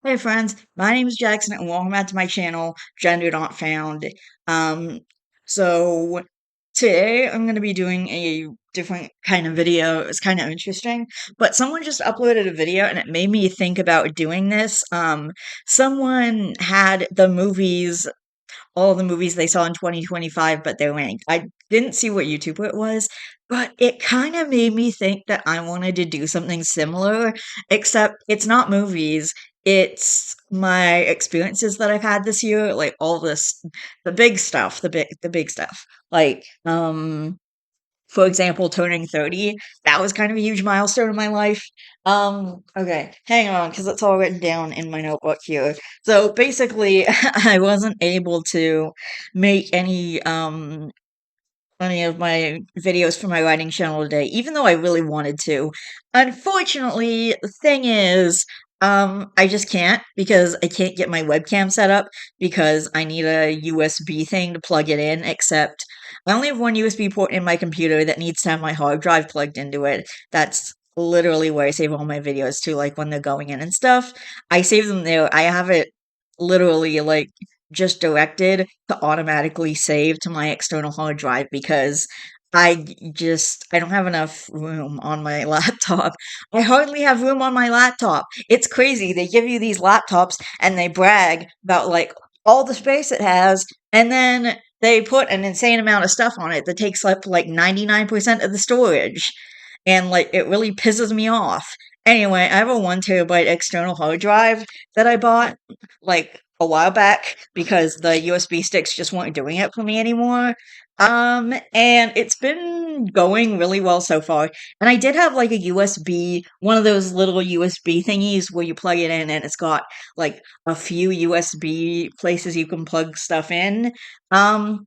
Hey friends, my name is Jackson and welcome back to my channel, Gender Not Found. Um, so today I'm going to be doing a different kind of video. It's kind of interesting, but someone just uploaded a video and it made me think about doing this. Someone had all the movies they saw in 2025, but they're ranked. I didn't see what YouTuber it was, but it kind of made me think that I wanted to do something similar, except it's not movies. It's my experiences that I've had this year, like all this, the big stuff, the big stuff. Like, for example, turning 30, that was kind of a huge milestone in my life. Okay, hang on, because it's all written down in my notebook here. So basically, I wasn't able to make any of my videos for my writing channel today, even though I really wanted to. Unfortunately, the thing is, I just can't because I can't get my webcam set up because I need a USB thing to plug it in, except I only have one USB port in my computer that needs to have my hard drive plugged into it. That's literally where I save all my videos to, like when they're going in and stuff. I save them there. I have it literally like just directed to automatically save to my external hard drive because I don't have enough room on my laptop. I hardly have room on my laptop. It's crazy. They give you these laptops and they brag about like all the space it has, and then they put an insane amount of stuff on it that takes up like 99% of the storage. And like it really pisses me off. Anyway, I have a 1 terabyte external hard drive that I bought like a while back because the USB sticks just weren't doing it for me anymore. And it's been going really well so far. And I did have like a USB, one of those little USB thingies where you plug it in and it's got like a few USB places you can plug stuff in. Um,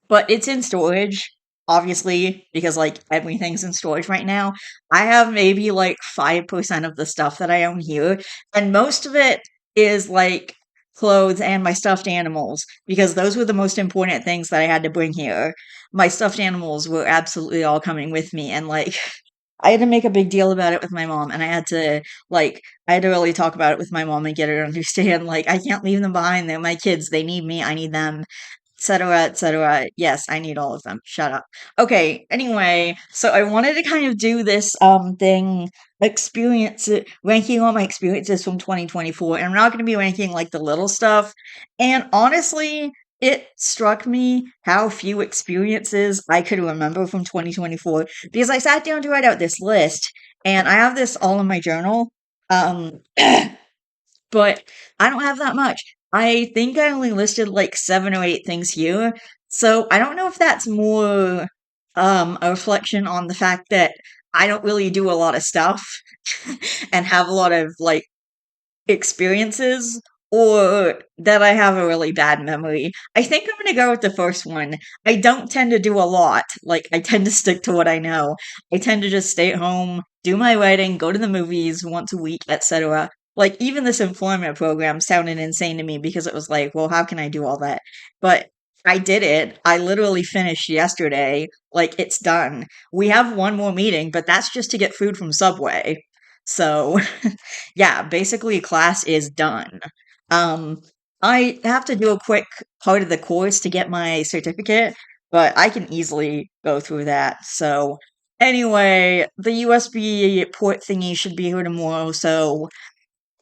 but it's in storage, obviously, because like everything's in storage right now. I have maybe like 5% of the stuff that I own here, and most of it is like clothes and my stuffed animals, because those were the most important things that I had to bring here. My stuffed animals were absolutely all coming with me, and like I had to make a big deal about it with my mom, and I had to really talk about it with my mom and get her to understand, like, I can't leave them behind. They're my kids. They need me. I need them, etc., etc. Yes, I need all of them. Shut up. Okay, anyway, so I wanted to kind of do this thing, ranking all my experiences from 2024, and I'm not going to be ranking like the little stuff. And honestly, it struck me how few experiences I could remember from 2024 because I sat down to write out this list, and I have this all in my journal. Um but I don't have that much. I think I only listed like 7 or 8 things here. So I don't know if that's more a reflection on the fact that I don't really do a lot of stuff and have a lot of like experiences, or that I have a really bad memory. I think I'm gonna go with the first one. I don't tend to do a lot. Like, I tend to stick to what I know. I tend to just stay at home, do my writing, go to the movies once a week, etc. Like, even this employment program sounded insane to me because it was like, well, how can I do all that? But I did it. I literally finished yesterday. Like, it's done. We have one more meeting, but that's just to get food from Subway. So, yeah, basically class is done. Um, I have to do a quick part of the course to get my certificate, but I can easily go through that. So, anyway, the USB port thingy should be here tomorrow, so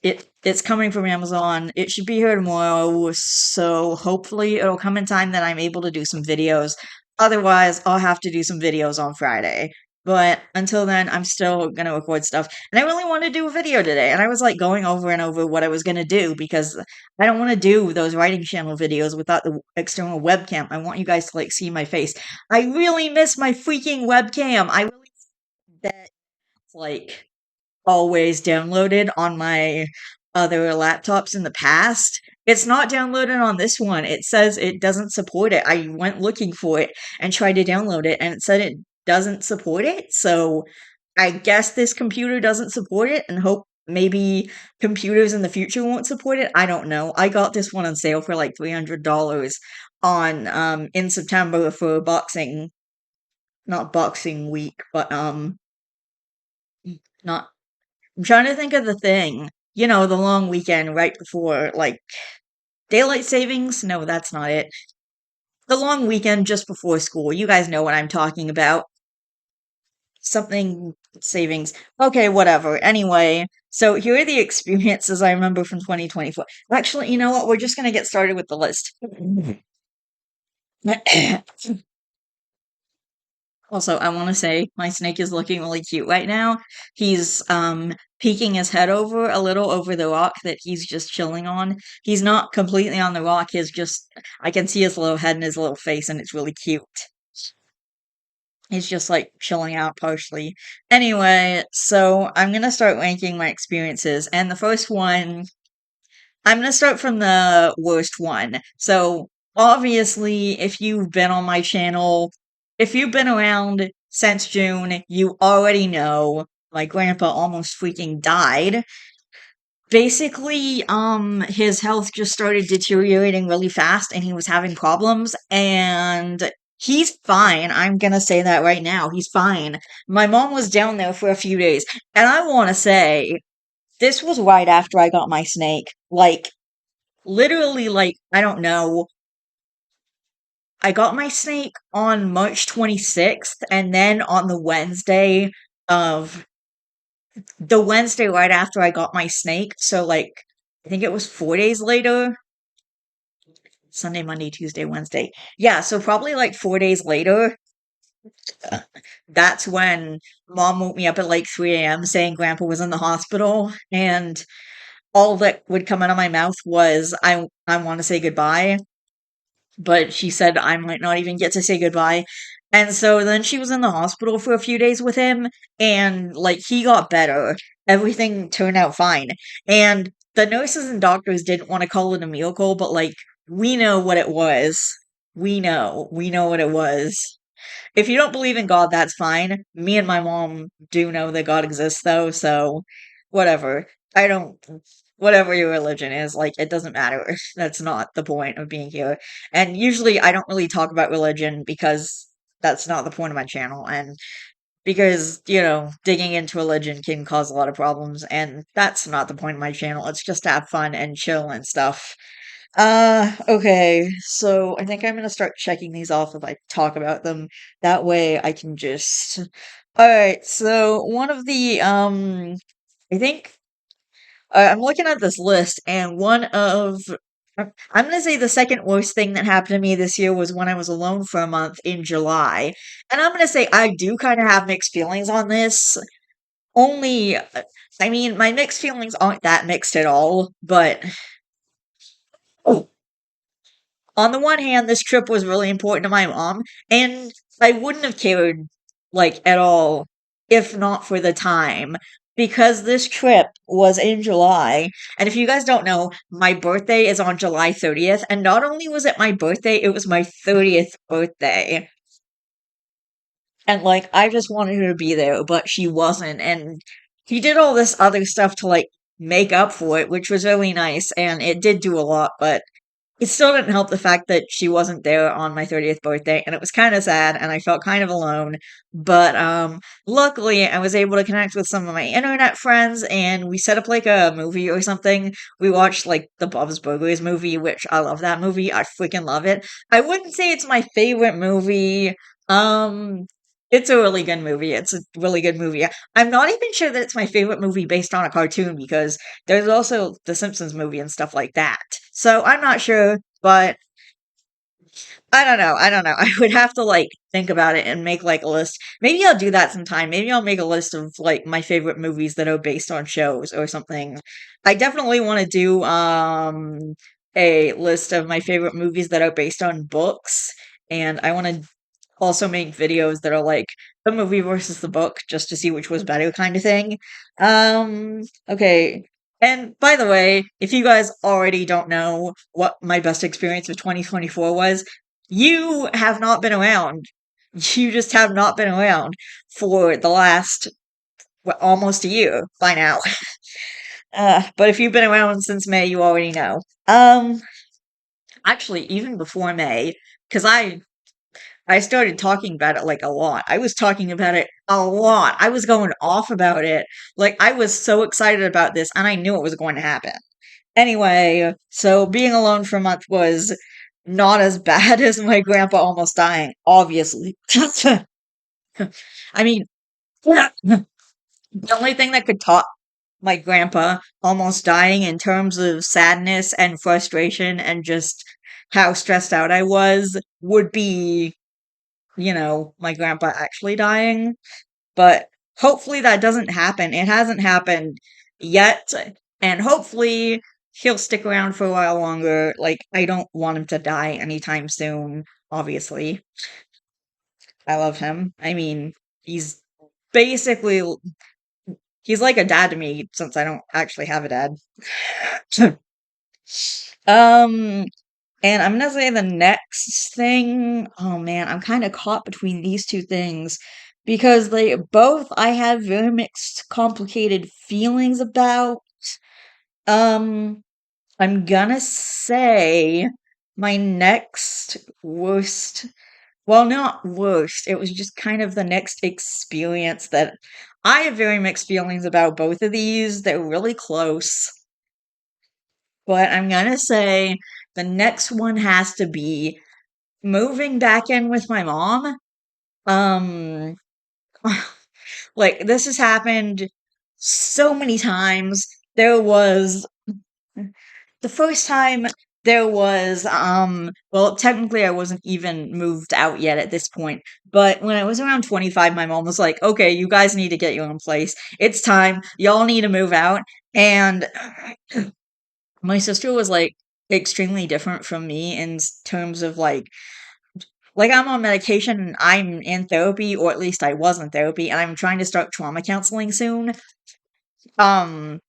it's coming from Amazon. It should be here tomorrow, so hopefully it'll come in time that I'm able to do some videos. Otherwise, I'll have to do some videos on Friday. But until then, I'm still gonna record stuff. And I really want to do a video today. And I was like going over and over what I was gonna do because I don't want to do those writing channel videos without the external webcam. I want you guys to like see my face. I really miss my freaking webcam. I really that like always downloaded on my other laptops in the past. It's not downloaded on this one. It says it doesn't support it. I went looking for it and tried to download it, and it said it doesn't support it. So I guess this computer doesn't support it, and hope maybe computers in the future won't support it. I don't know. I got this one on sale for like $300 on in September for boxing, not boxing week, but not I'm trying to think of the thing. the long weekend right before, like, daylight savings? No, that's not it. The long weekend just before school. You guys know what I'm talking about. Something savings. Okay, whatever. Anyway, so here are the experiences I remember from 2024. Actually, you know what? We're just going to get started with the list. Also, I want to say my snake is looking really cute right now. He's peeking his head over a little over the rock that he's just chilling on. He's not completely on the rock. He's just I can see his little head and his little face and it's really cute. He's just like chilling out partially. Anyway, so I'm gonna start ranking my experiences, and the first one, I'm gonna start from the worst one. So, obviously, if you've been on my channel, if you've been around since June, you already know my grandpa almost freaking died. Basically, his health just started deteriorating really fast and he was having problems, and he's fine. I'm gonna say that right now. He's fine. My mom was down there for a few days, and I wanna say this was right after I got my snake. Like, literally, like, I don't know. I got my snake on March 26th, and then on of the Wednesday right after I got my snake, so like I think it was 4 days later. Sunday, Monday, Tuesday, Wednesday. Yeah, so probably like 4 days later, uh, that's when mom woke me up at like 3 a.m. saying grandpa was in the hospital, and all that would come out of my mouth was I want to say goodbye, but she said I might not even get to say goodbye. And so then she was in the hospital for a few days with him, and like he got better. Everything turned out fine. And the nurses and doctors didn't want to call it a miracle, but like we know what it was. We know what it was. If you don't believe in God, that's fine. Me and my mom do know that God exists, though, so whatever. I don't. Whatever your religion is, like, it doesn't matter. That's not the point of being here. And usually I don't really talk about religion because that's not the point of my channel. And because, digging into religion can cause a lot of problems. And that's not the point of my channel. It's just to have fun and chill and stuff. Okay, so I think I'm gonna start checking these off if I talk about them. That way I can just. Alright, so one of the, I think, I'm looking at this list, and I'm gonna say the second worst thing that happened to me this year was when I was alone for a month in July. And I'm gonna say I do kind of have mixed feelings on this. Only, I mean, my mixed feelings aren't that mixed at all, but on the one hand, this trip was really important to my mom, and I wouldn't have cared, like, at all if not for the time, because this trip was in July. And if you guys don't know, my birthday is on July 30th, and not only was it my birthday, it was my 30th birthday. And, like, I just wanted her to be there, but she wasn't. And he did all this other stuff to, like, make up for it, which was really nice, and it did do a lot, but it still didn't help the fact that she wasn't there on my 30th birthday, and it was kind of sad, and I felt kind of alone. But luckily, I was able to connect with some of my internet friends, and we set up like a movie or something. We watched like the Bob's Burgers movie, which I love that movie. I freaking love it. I wouldn't say it's my favorite movie. Um, it's a really good movie. It's a really good movie. I'm not even sure that it's my favorite movie based on a cartoon because there's also the Simpsons movie and stuff like that. So I'm not sure, but I don't know. I don't know. I would have to like think about it and make like a list. Maybe I'll do that sometime. Maybe I'll make a list of like my favorite movies that are based on shows or something. I definitely want to do a list of my favorite movies that are based on books, and I want to also make videos that are like the movie versus the book just to see which was better kind of thing. Okay. And by the way, if you guys already don't know what my best experience of 2024 was, you have not been around. You just have not been around for the last almost a year by now. But if you've been around since May, you already know. Actually, even before May, because I started talking about it like a lot. I was talking about it a lot. I was going off about it. Like I was so excited about this and I knew it was going to happen. Anyway, so being alone for a month was not as bad as my grandpa almost dying, obviously. I mean, the only thing that could top my grandpa almost dying in terms of sadness and frustration and just how stressed out I was would be, my grandpa actually dying. But hopefully that doesn't happen. It hasn't happened yet. And hopefully he'll stick around for a while longer. Like, I don't want him to die anytime soon, obviously. I love him. I mean, he's basically he's like a dad to me since I don't actually have a dad. um and I'm gonna say the next thing, oh man, I'm kind of caught between these two things because they both I have very mixed, complicated feelings about. Um, I'm gonna say my next worst, well, not worst, it was just kind of the next experience that I have very mixed feelings about both of these. They're really close, but I'm gonna say the next one has to be moving back in with my mom. Um, like this has happened so many times. There was the first time there was well technically I wasn't even moved out yet at this point, but when I was around 25 my mom was like, "Okay, you guys need to get your own place. It's time. Y'all need to move out." And my sister was like extremely different from me in terms of like I'm on medication and I'm in therapy, or at least I was in therapy, and I'm trying to start trauma counseling soon. Um,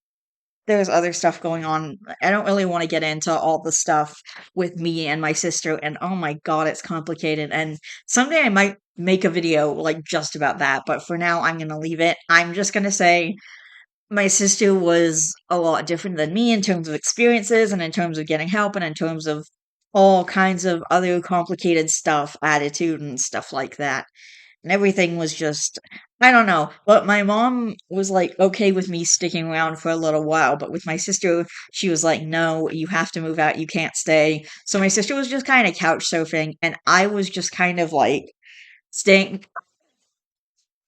there's other stuff going on. I don't really want to get into all the stuff with me and my sister, and oh my god, it's complicated. And someday I might make a video like just about that, but for now I'm gonna leave it. I'm just gonna say my sister was a lot different than me in terms of experiences and in terms of getting help and in terms of all kinds of other complicated stuff, attitude and stuff like that. And everything was just, I don't know. But my mom was like okay with me sticking around for a little while. But with my sister, she was like, no, you have to move out. You can't stay. So my sister was just kind of couch surfing. And I was just kind of like staying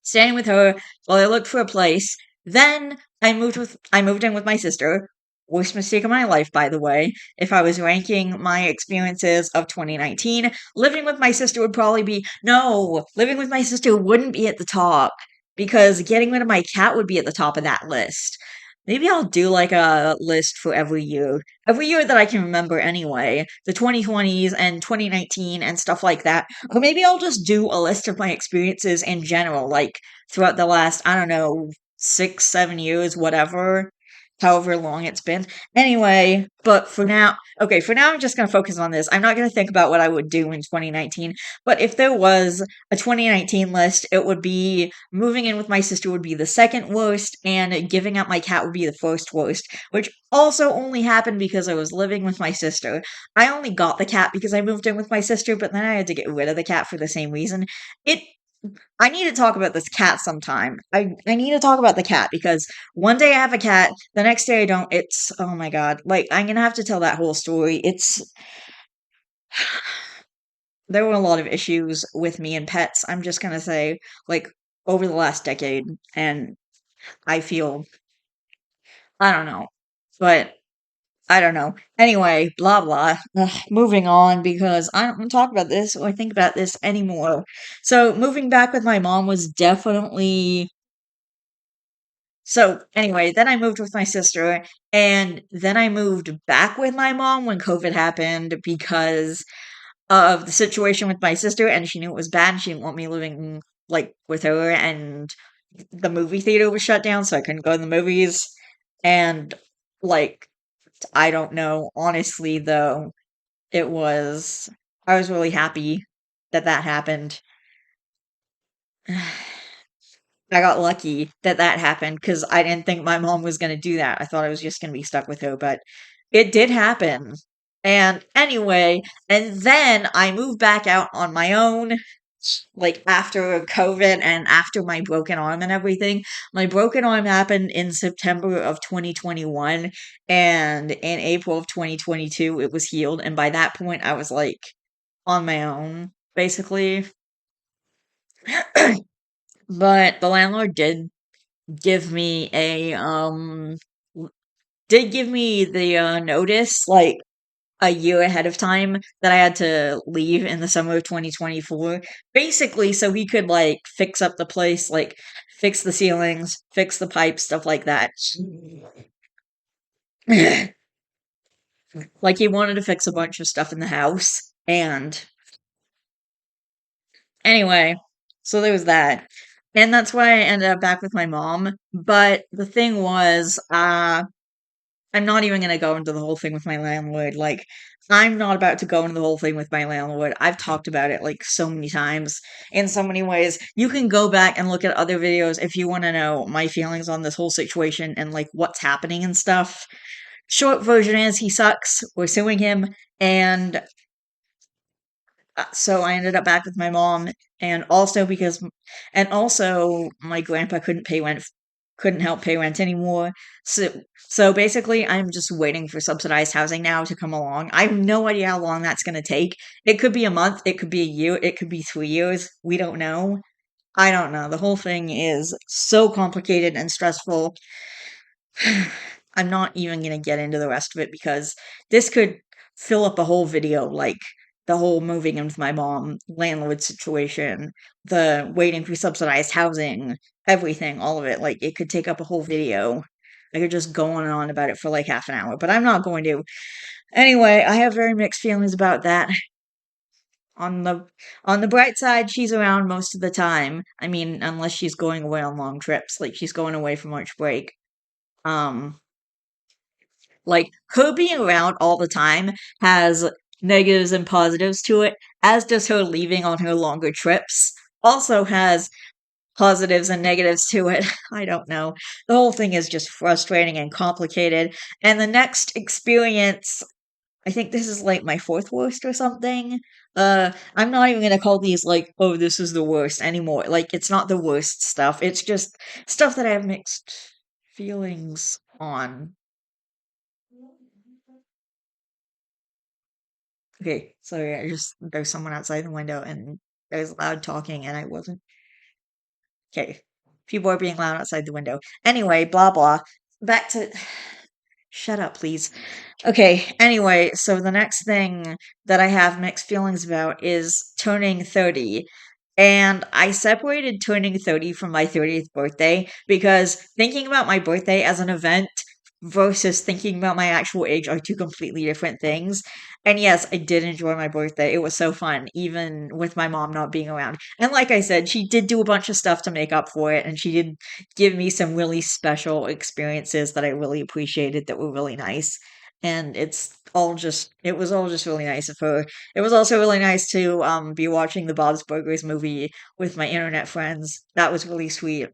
staying with her while I looked for a place. Then I moved in with my sister. Worst mistake of my life, by the way. If I was ranking my experiences of 2019, living with my sister would probably be no, living with my sister wouldn't be at the top because getting rid of my cat would be at the top of that list. Maybe I'll do like a list for every year. Every year that I can remember anyway. The 2020s and 2019 and stuff like that. Or maybe I'll just do a list of my experiences in general, like throughout the last, I don't know, 6, 7 years, whatever, however long it's been. Anyway, but for now, okay, for now I'm just going to focus on this. I'm not going to think about what I would do in 2019, but if there was a 2019 list, it would be moving in with my sister would be the second worst, and giving up my cat would be the first worst, which also only happened because I was living with my sister. I only got the cat because I moved in with my sister, but then I had to get rid of the cat for the same reason. It I need to talk about this cat sometime. I need to talk about the cat because one day I have a cat, the next day I don't. It's oh my god. Like I'm going to have to tell that whole story. It's there were a lot of issues with me and pets. I'm just going to say like over the last decade, and I feel I don't know. But I don't know. Anyway, blah blah. Ugh, moving on because I don't want to talk about this or think about this anymore. So moving back with my mom was definitely so anyway, then I moved with my sister, and then I moved back with my mom when COVID happened because of the situation with my sister, and she knew it was bad. And she didn't want me living like with her, and the movie theater was shut down, so I couldn't go to the movies. And like, I don't know. Honestly, though, it was I was really happy that that happened. I got lucky that that happened because I didn't think my mom was gonna do that. I thought I was just gonna be stuck with her, but it did happen. And anyway, and then I moved back out on my own. like after COVID and after my broken arm and everything. My broken arm happened in September of 2021, and in April of 2022 it was healed, and by that point I was like on my own basically. But the landlord give me a w- did give me the notice like a year ahead of time that I had to leave in the summer of 2024, basically so he could like fix up the place, like fix the ceilings, fix the pipes, stuff like that. Like he wanted to fix a bunch of stuff in the house. And anyway, so there was that. And that's why I ended up back with my mom. But the thing was, I'm not even gonna go into the whole thing with my landlord. Like, I'm not about to go into the whole thing with my landlord. I've talked about it like so many times in so many ways. You can go back and look at other videos if you want to know my feelings on this whole situation and like what's happening and stuff. Short version is he sucks. We're suing him, and so I ended up back with my mom, and also and also my grandpa couldn't help pay rent anymore. So basically, I'm just waiting for subsidized housing now to come along. I have no idea how long that's going to take. It could be a month, it could be a year, it could be 3 years. We don't know. I don't know. The whole thing is so complicated and stressful. I'm not even going to get into the rest of it because this could fill up a whole video, like the whole moving in with my mom, landlord situation, the waiting for subsidized housing, everything, all of it. Like it could take up a whole video. I could just go on and on about it for like half an hour, but I'm not going to. Anyway, I have very mixed feelings about that. On the on the bright side, she's around most of the time. I mean, unless she's going away on long trips, like she's going away for March break. Um, Like, her being around all the time has negatives and positives to it, as does her leaving on her longer trips. Also has positives and negatives to it. I don't know. The whole thing is just frustrating and complicated. And the next experience, I think this is like my fourth worst or something. I'm not even gonna call these like, oh, this is the worst anymore. Like, it's not the worst stuff. It's just stuff that I have mixed feelings on. Okay, sorry, there's someone outside the window and there's loud talking and I wasn't okay. People are being loud outside the window. Anyway, blah blah. Back to shut up, please. Okay, anyway, so the next thing that I have mixed feelings about is turning 30. And I separated turning 30 from my 30th birthday because thinking about my birthday as an event versus thinking about my actual age are two completely different things. And yes, I did enjoy my birthday. It was so fun, even with my mom not being around. And like I said, she did do a bunch of stuff to make up for it, and she did give me some really special experiences that I really appreciated that were really nice. And it was all just really nice of her. It was also really nice to be watching the Bob's Burgers movie with my internet friends. That was really sweet.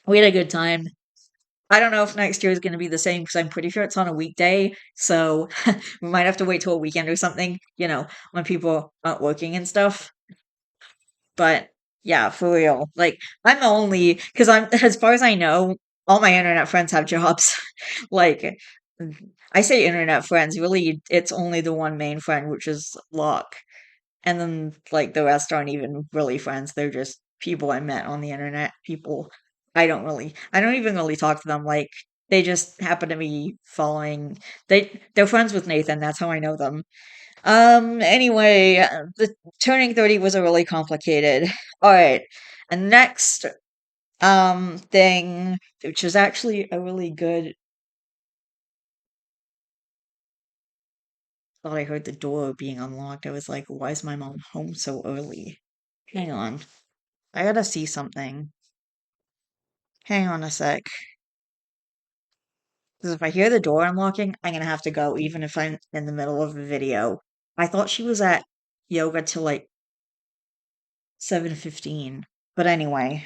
We had a good time. I don't know if next year is going to be the same because I'm pretty sure it's on a weekday. So we might have to wait till a weekend or something, when people aren't working and stuff. But yeah, for real. Like, I'm the only, because as far as I know, all my internet friends have jobs. Like, I say internet friends, really, it's only the one main friend, which is Locke. And then, like, the rest aren't even really friends. They're just people I met on the internet. People I don't even really talk to them. Like, they just happen to be following, they're friends with Nathan. That's how I know them. Anyway, the turning 30 was a really complicated. All right. And next, thing, which is actually a really good, thought I heard the door being unlocked. I was like, why is my mom home so early? Hang on. I gotta see something. Hang on a sec. Because if I hear the door unlocking, I'm gonna have to go, even if I'm in the middle of a video. I thought she was at yoga till like 7:15. But anyway,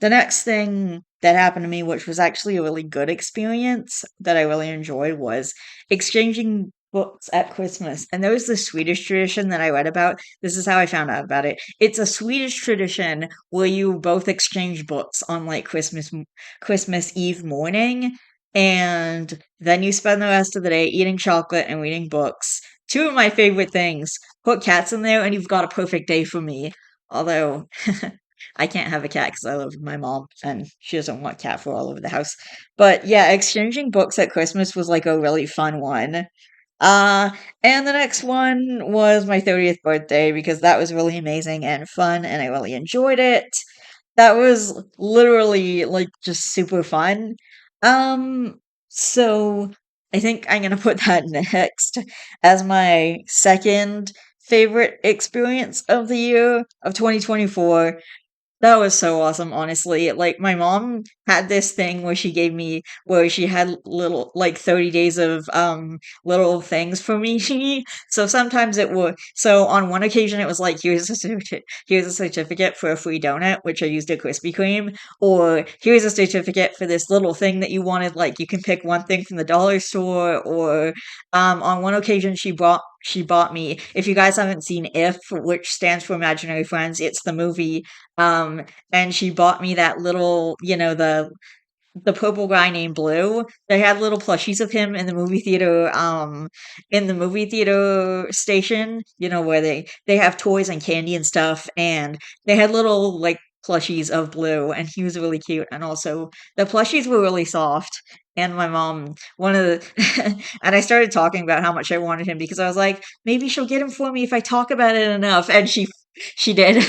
the next thing that happened to me, which was actually a really good experience that I really enjoyed, was exchanging books at Christmas. And there was this Swedish tradition that I read about. This is how I found out about it. It's a Swedish tradition where you both exchange books on like Christmas Eve morning, and then you spend the rest of the day eating chocolate and reading books. Two of my favorite things. Put cats in there, and you've got a perfect day for me. Although I can't have a cat because I live with my mom and she doesn't want cat fur all over the house. But yeah, exchanging books at Christmas was like a really fun one. Uh, and the next one was my 30th birthday because that was really amazing and fun and I really enjoyed it. That was literally like just super fun. So I think I'm gonna put that next as my second favorite experience of the year of 2024. That was so awesome, honestly. Like, my mom had this thing where she gave me where she had little like 30 days of little things for me. So sometimes it would so on one occasion it was like here's a certificate for a free donut, which I used at Krispy Kreme, or here's a certificate for this little thing that you wanted, like you can pick one thing from the dollar store, or on one occasion she bought me, if you guys haven't seen If, which stands for Imaginary Friends, it's the movie, and she bought me that little, the purple guy named Blue. They had little plushies of him in the movie theater station, where they have toys and candy and stuff, and they had little like plushies of Blue, and he was really cute. And also the plushies were really soft. And my mom, one of the, and I started talking about how much I wanted him because I was like, maybe she'll get him for me if I talk about it enough. And she did.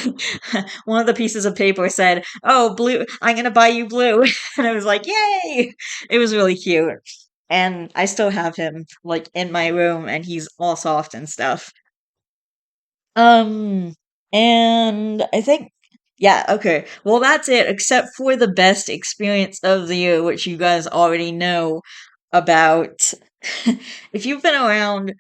One of the pieces of paper said, "Oh, Blue, I'm gonna buy you Blue." And I was like, "Yay!" It was really cute. And I still have him like in my room and he's all soft and stuff. Um and I think yeah, okay. Well, that's it except for the best experience of the year, which you guys already know about. If you've been around,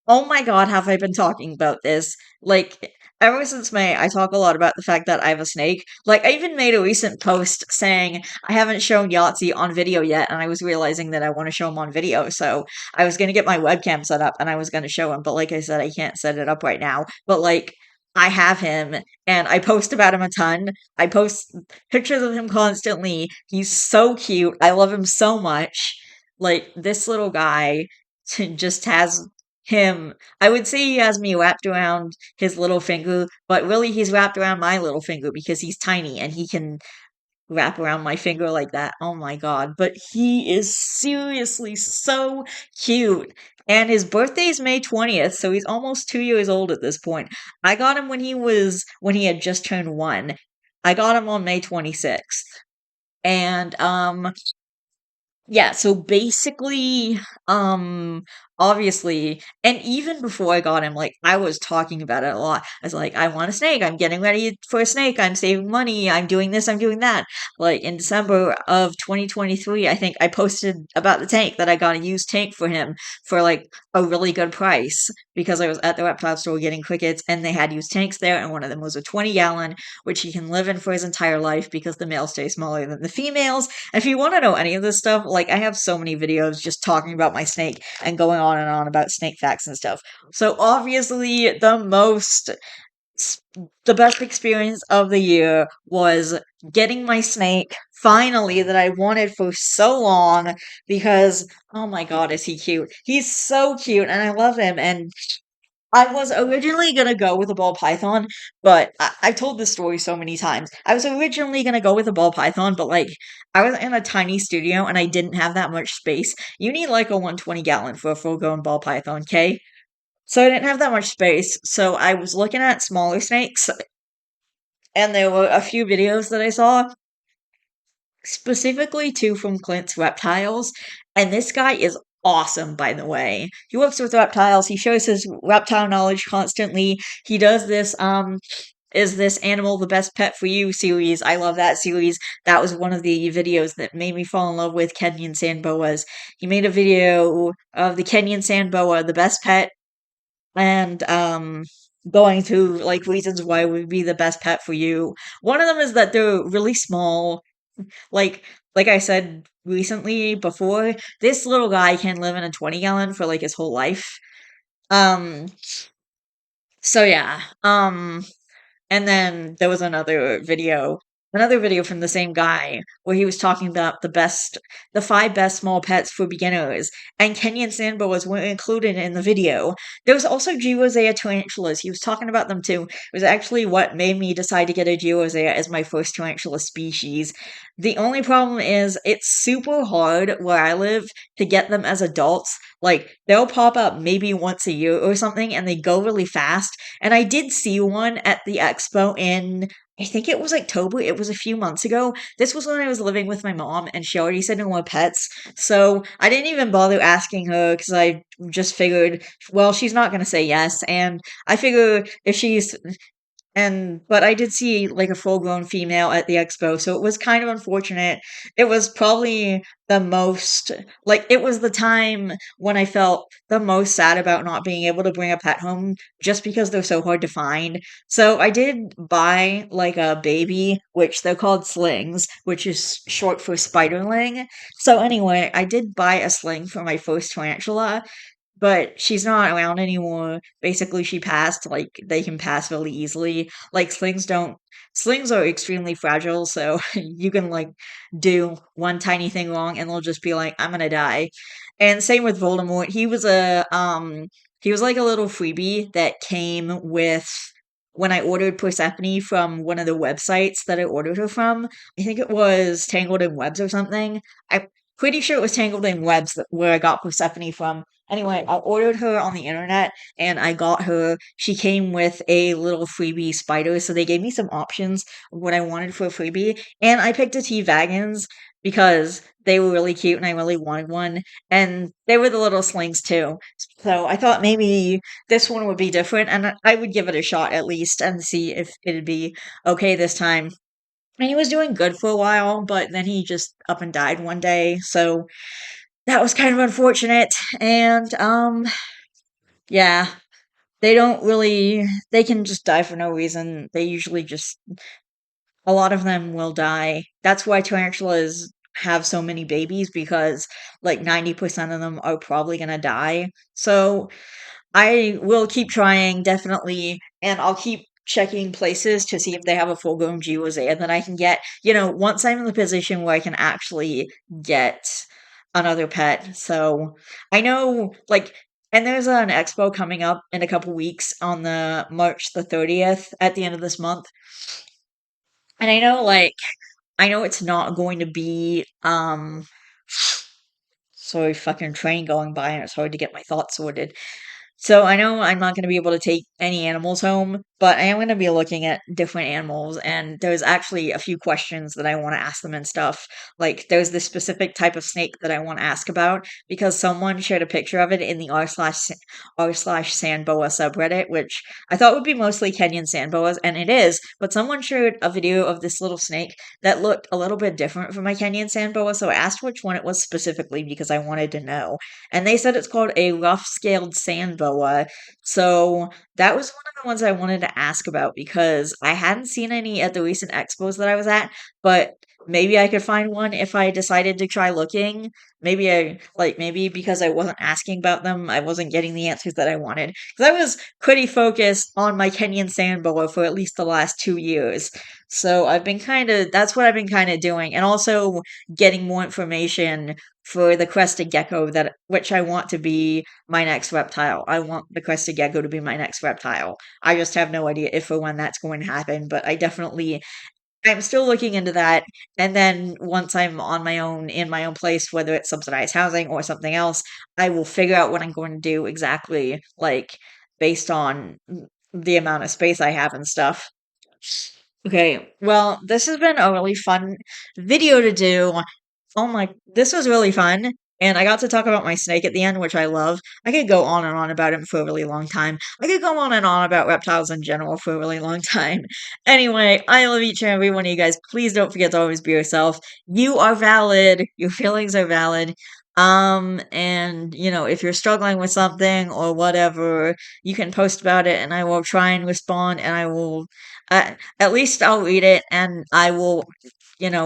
oh my god, have I been talking about this? Like, ever since May, I talk a lot about the fact that I have a snake. Like, I even made a recent post saying I haven't shown Yahtzee on video yet, and I was realizing that I want to show him on video. So I was going to get my webcam set up and I was going to show him. But like I said, I can't set it up right now. But like, I have him and I post about him a ton. I post pictures of him constantly. He's so cute. I love him so much. Like, this little guy just has him. I would say he has me wrapped around his little finger, but really he's wrapped around my little finger because he's tiny and he can wrap around my finger like that. Oh my god. But he is seriously so cute. And his birthday is May 20th, so he's almost 2 years old at this point. I got him when he had just turned one. I got him on May 26th. And yeah, so basically, um, obviously, and even before I got him, like, I was talking about it a lot. I was like, I want a snake. I'm getting ready for a snake. I'm saving money. I'm doing this. I'm doing that. Like, in December of 2023, I think I posted about the tank that I got a used tank for him for like a really good price because I was at the reptile store getting crickets and they had used tanks there, and one of them was a 20-gallon, which he can live in for his entire life because the males stay smaller than the females. If you want to know any of this stuff, like I have so many videos just talking about my snake and going on and on about snake facts and stuff. So obviously s- the best experience of the year was getting my snake finally that I wanted for so long because oh my god, is he cute. He's so cute and I love him, and I was originally gonna go with a ball python, but I've told this story so many times. I was originally gonna go with a ball python, but like I was in a tiny studio and I didn't have that much space. You need like a 120-gallon for a full-grown ball python, okay? So I didn't have that much space. So I was looking at smaller snakes, and there were a few videos that I saw, specifically two from Clint's Reptiles, and this guy is awesome, by the way. He works with reptiles, he shows his reptile knowledge constantly. He does this, is this animal the best pet for you series. I love that series. That was one of the videos that made me fall in love with Kenyan sand boas. He made a video of the Kenyan sand boa, the best pet, and going through like reasons why it would be the best pet for you. One of them is that they're really small, like I said recently before, this little guy can live in a 20-gallon for like his whole life. Um, so yeah. And then there was another video from the same guy where he was talking about the 5 best small pets for beginners, and Kenyan sandboas were included in the video. There was also Geoazea tarantulas. He was talking about them too. It was actually what made me decide to get a Geoazea as my first tarantula species. The only problem is it's super hard where I live to get them as adults. Like, they'll pop up maybe once a year or something, and they go really fast, and I did see one at the expo in, I think it was October. It was a few months ago. This was when I was living with my mom, and she already said no more pets. So I didn't even bother asking her because I just figured, well, she's not going to say yes. And I figure if she's but I did see like a full grown female at the expo, so it was kind of unfortunate. It was probably the most, like, it was the time when I felt the most sad about not being able to bring a pet home just because they're so hard to find. So I did buy like a baby, which they're called slings, which is short for spiderling. So anyway, I did buy a sling for my first tarantula, but she's not around anymore. Basically, she passed, like, they can pass really easily. Like, slings are extremely fragile, so you can, like, do one tiny thing wrong and they'll just be like, "I'm gonna die." And same with Voldemort. He was like a little freebie that came with when I ordered Persephone from one of the websites that I ordered her from. I think it was Tangled in Webs or something. I'm pretty sure it was Tangled in Webs where I got Persephone from. Anyway, I ordered her on the internet and I got her. She came with a little freebie spider, so they gave me some options of what I wanted for a freebie. And I picked a T Vagans because they were really cute and I really wanted one. And they were the little slings too. So I thought maybe this one would be different and I would give it a shot at least and see if it'd be okay this time. And he was doing good for a while, but then he just up and died one day. So that was kind of unfortunate. And yeah, they can just die for no reason. They usually just a lot of them will die. That's why tarantulas have so many babies because like 90% of them are probably going to die. So I will keep trying, definitely, and I'll keep checking places to see if they have a full-grown Geoazea that I can get. Once I'm in the position where I can actually get another pet. So I know, like, and there's an expo coming up in a couple weeks on the March the 30th at the end of this month. And I know it's not going to be sorry, fucking train going by and it's hard to get my thoughts sorted. So I know I'm not going to be able to take any animals home, but I am going to be looking at different animals, and there's actually a few questions that I want to ask them and stuff. Like there's this specific type of snake that I want to ask about because someone shared a picture of it in the r slash sandboa subreddit, which I thought would be mostly Kenyan sandboas, and it is. But someone shared a video of this little snake that looked a little bit different from my Kenyan sandboa, so I asked which one it was specifically because I wanted to know, and they said it's called a rough-scaled sand boa. So that was one of the ones I wanted to ask about because I hadn't seen any at the recent expos that I was at, but maybe I could find one if I decided to try looking. Maybe because I wasn't asking about them, I wasn't getting the answers that I wanted. Because I was pretty focused on my Kenyan sand boa for at least the last 2 years. So that's what I've been kind of doing. And also getting more information for the crested gecko which I want to be my next reptile. I want the crested gecko to be my next reptile. I just have no idea if or when that's going to happen, but I'm still looking into that. And then once I'm on my own in my own place, whether it's subsidized housing or something else, I will figure out what I'm going to do exactly, like based on the amount of space I have and stuff. Okay, well, this has been a really fun video to do. This was really fun. And I got to talk about my snake at the end, which I love. I could go on and on about him for a really long time. I could go on and on about reptiles in general for a really long time. Anyway, I love each and every one of you guys. Please don't forget to always be yourself. You are valid. Your feelings are valid. And if you're struggling with something or whatever, you can post about it and I will try and respond and at least I'll read it and I will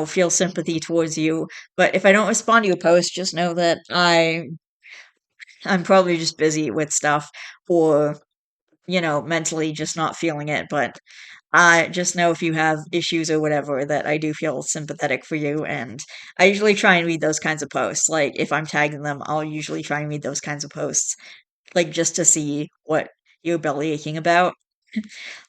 feel sympathy towards you. But if I don't respond to your post, just know that I'm probably just busy with stuff or, mentally just not feeling it. But I just know if you have issues or whatever that I do feel sympathetic for you. And I usually try and read those kinds of posts. Like if I'm tagging them, I'll usually try and read those kinds of posts, like just to see what you're belly aching about.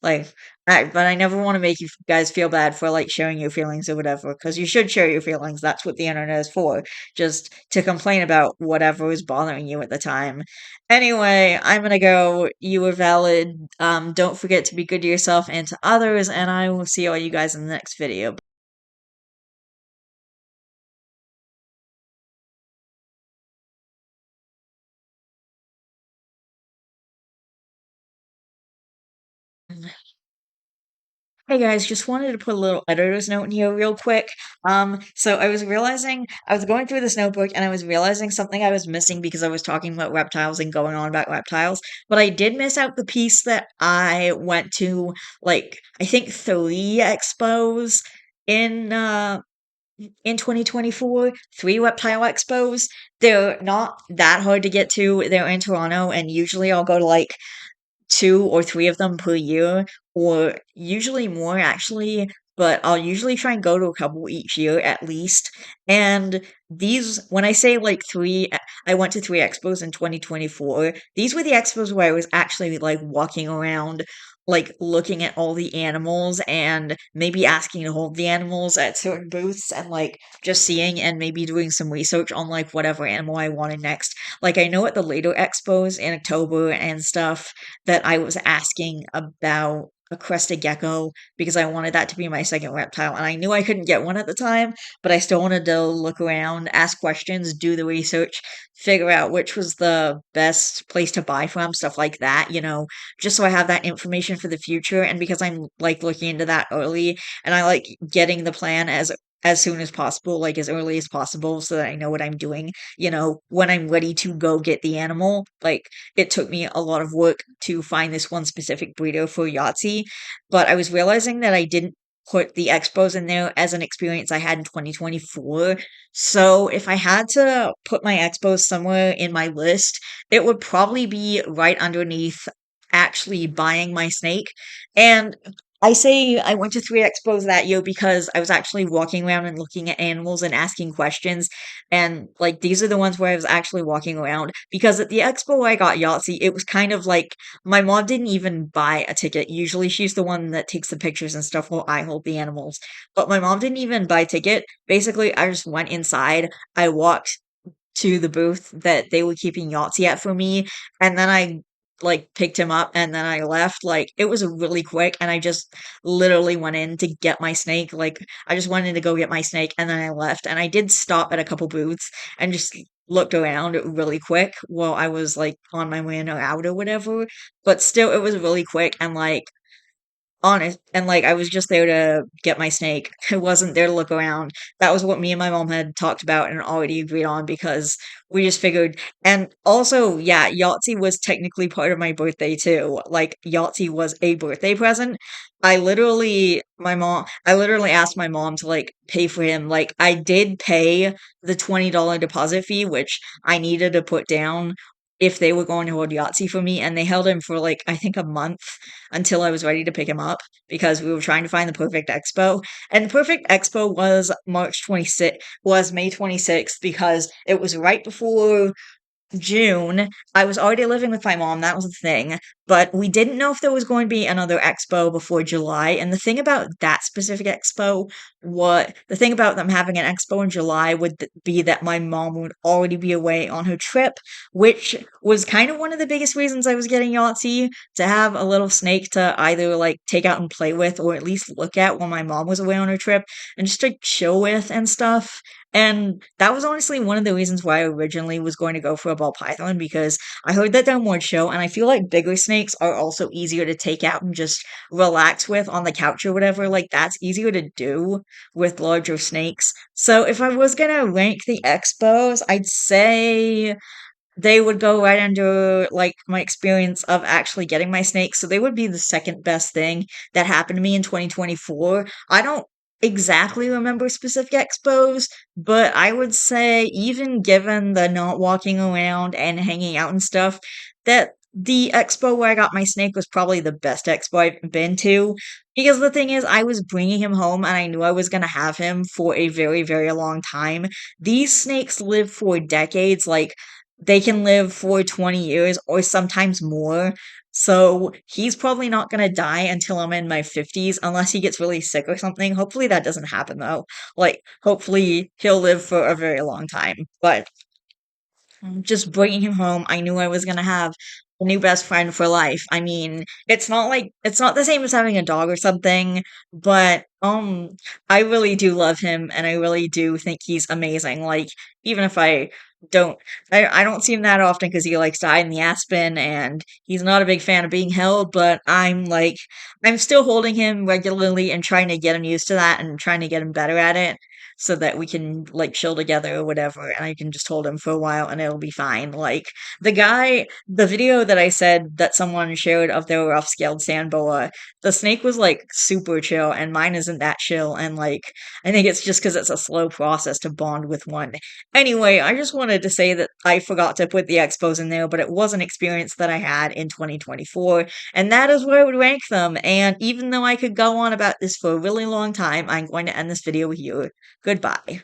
Like, but I never want to make you guys feel bad for like sharing your feelings or whatever, because you should share your feelings. That's what the internet is for, just to complain about whatever is bothering you at the time. Anyway, I'm gonna go. You were valid. Don't forget to be good to yourself and to others, and I will see all you guys in the next video. Hey guys, just wanted to put a little editor's note in here real quick. So I was realizing I was going through this notebook and I was realizing something I was missing because I was talking about reptiles and going on about reptiles, but I did miss out the piece that I went to, like I think 3 expos in in 2024, 3 reptile expos. They're not that hard to get to. They're in Toronto, and usually I'll go to like 2 or 3 of them per year, or usually more actually, but I'll usually try and go to a couple each year at least. And these, when I say like I went to 3 expos in 2024, these were the expos where I was actually like walking around, like looking at all the animals and maybe asking to hold the animals at certain booths and like just seeing and maybe doing some research on like whatever animal I wanted next. Like I know at the later expos in October and stuff, that I was asking about a crested gecko because I wanted that to be my second reptile. And I knew I couldn't get one at the time, but I still wanted to look around, ask questions, do the research, figure out which was the best place to buy from, stuff like that, just so I have that information for the future. And because I'm like looking into that early and I like getting the plan as soon as possible, like as early as possible, so that I know what I'm doing, when I'm ready to go get the animal. Like it took me a lot of work to find this one specific breeder for Yahtzee, but I was realizing that I didn't put the expos in there as an experience I had in 2024. So if I had to put my expos somewhere in my list, it would probably be right underneath actually buying my snake. And I say I went to 3 expos that year because I was actually walking around and looking at animals and asking questions. And like these are the ones where I was actually walking around, because at the expo where I got Yahtzee, it was kind of like my mom didn't even buy a ticket. Usually she's the one that takes the pictures and stuff while I hold the animals. But my mom didn't even buy a ticket. Basically, I just went inside. I walked to the booth that they were keeping Yahtzee at for me, and then I like picked him up and then I left. Like it was really quick, and I just literally went in to get my snake. Like I just went in to go get my snake and then I left. And I did stop at a couple booths and just looked around really quick while I was like on my way in or out or whatever. But still it was really quick and like honest, and like I was just there to get my snake. I wasn't there to look around. That was what me and my mom had talked about and already agreed on, because we just figured. And also, yeah, Yahtzee was technically part of my birthday too. Like Yahtzee was a birthday present. I literally asked my mom to like pay for him. Like I did pay the $20 deposit fee, which I needed to put down if they were going to hold Yahtzee for me, and they held him for like I think a month until I was ready to pick him up, because we were trying to find the perfect expo. And the perfect expo was May 26th, because it was right before June. I was already living with my mom, that was the thing, but we didn't know if there was going to be another expo before July. And the thing about that specific expo, what the thing about them having an expo in July would be that my mom would already be away on her trip, which was kind of one of the biggest reasons I was getting Yahtzee, to have a little snake to either like take out and play with, or at least look at while my mom was away on her trip, and just to chill with and stuff. And that was honestly one of the reasons why I originally was going to go for a ball python, because I heard that they're more chill, and I feel like bigger snakes are also easier to take out and just relax with on the couch or whatever. Like, that's easier to do with larger snakes. So, if I was gonna rank the expos, I'd say they would go right under like my experience of actually getting my snake. So, they would be the second best thing that happened to me in 2024. I don't exactly remember specific expos, but I would say even given the not walking around and hanging out and stuff, that the expo where I got my snake was probably the best expo I've been to. Because the thing is, I was bringing him home and I knew I was going to have him for a very, very long time. These snakes live for decades, like they can live for 20 years or sometimes more. So he's probably not gonna die until I'm in my 50s unless he gets really sick or something. Hopefully that doesn't happen though. Like, hopefully he'll live for a very long time. But just bringing him home, I knew I was gonna have a new best friend for life. I mean, it's not the same as having a dog or something, but I really do love him and I really do think he's amazing. Like, even if don't I don't see him that often because he likes to hide in the aspen and he's not a big fan of being held, but I'm still holding him regularly and trying to get him used to that and trying to get him better at it so that we can like chill together or whatever and I can just hold him for a while and it'll be fine. Like the video that I said that someone shared of their rough scaled sand boa, the snake was like super chill and mine isn't that chill and like I think it's just because it's a slow process to bond with one. Anyway, I just wanted to say that I forgot to put the expos in there, but it was an experience that I had in 2024 and that is where I would rank them. And even though I could go on about this for a really long time, I'm going to end this video here. Goodbye.